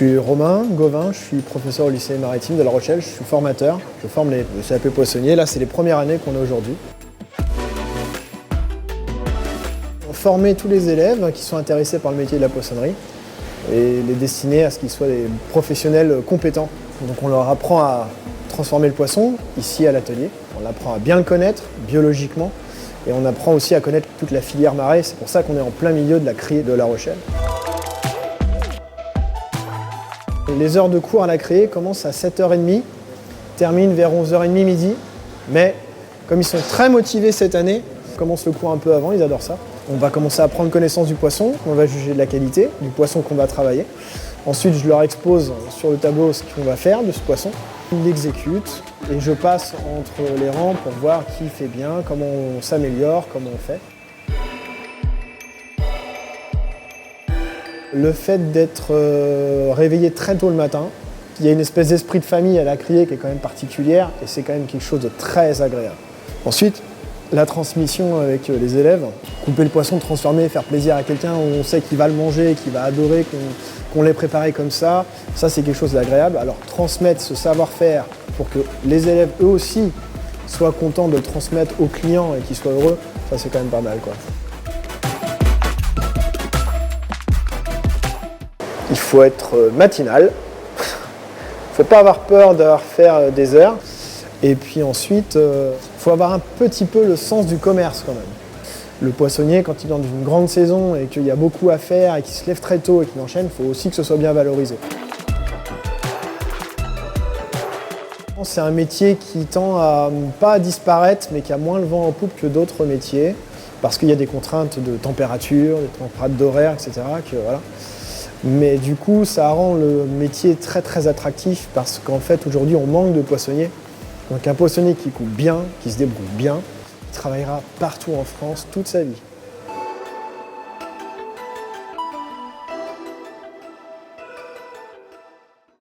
suis Romain Gauvin, je suis professeur au lycée maritime de La Rochelle, je suis formateur, je forme le CAP poissonnier, là c'est les premières années qu'on a aujourd'hui. Former tous les élèves qui sont intéressés par le métier de la poissonnerie et les destiner à ce qu'ils soient des professionnels compétents. Donc on leur apprend à transformer le poisson ici à l'atelier, on apprend à bien le connaître biologiquement et on apprend aussi à connaître toute la filière marée, c'est pour ça qu'on est en plein milieu de la criée de La Rochelle. Les heures de cours à la criée commencent à 7h30, terminent vers 11h30 midi, mais comme ils sont très motivés cette année, ils commencent le cours un peu avant, ils adorent ça. On va commencer à prendre connaissance du poisson, on va juger de la qualité du poisson qu'on va travailler. Ensuite, je leur expose sur le tableau ce qu'on va faire de ce poisson. Ils l'exécutent et je passe entre les rangs pour voir qui fait bien, comment on s'améliore, comment on fait. Le fait d'être réveillé très tôt le matin, il y a une espèce d'esprit de famille à la criée qui est quand même particulière et c'est quand même quelque chose de très agréable. Ensuite, la transmission avec les élèves, couper le poisson, transformer, faire plaisir à quelqu'un où on sait qu'il va le manger, qu'il va adorer, qu'on l'ait préparé comme ça c'est quelque chose d'agréable. Alors transmettre ce savoir-faire pour que les élèves eux aussi soient contents de le transmettre aux clients et qu'ils soient heureux, ça c'est quand même pas mal, quoi. Il faut être matinal, il ne faut pas avoir peur d'avoir faire des heures. Et puis ensuite, il faut avoir un petit peu le sens du commerce quand même. Le poissonnier, quand il est dans une grande saison et qu'il y a beaucoup à faire et qu'il se lève très tôt et qu'il enchaîne, il faut aussi que ce soit bien valorisé. C'est un métier qui tend à pas à disparaître, mais qui a moins le vent en poupe que d'autres métiers, parce qu'il y a des contraintes de température, des contraintes d'horaire, etc. Voilà. Mais du coup, ça rend le métier très très attractif, parce qu'en fait, aujourd'hui, on manque de poissonniers. Donc un poissonnier qui coupe bien, qui se débrouille bien, il travaillera partout en France toute sa vie.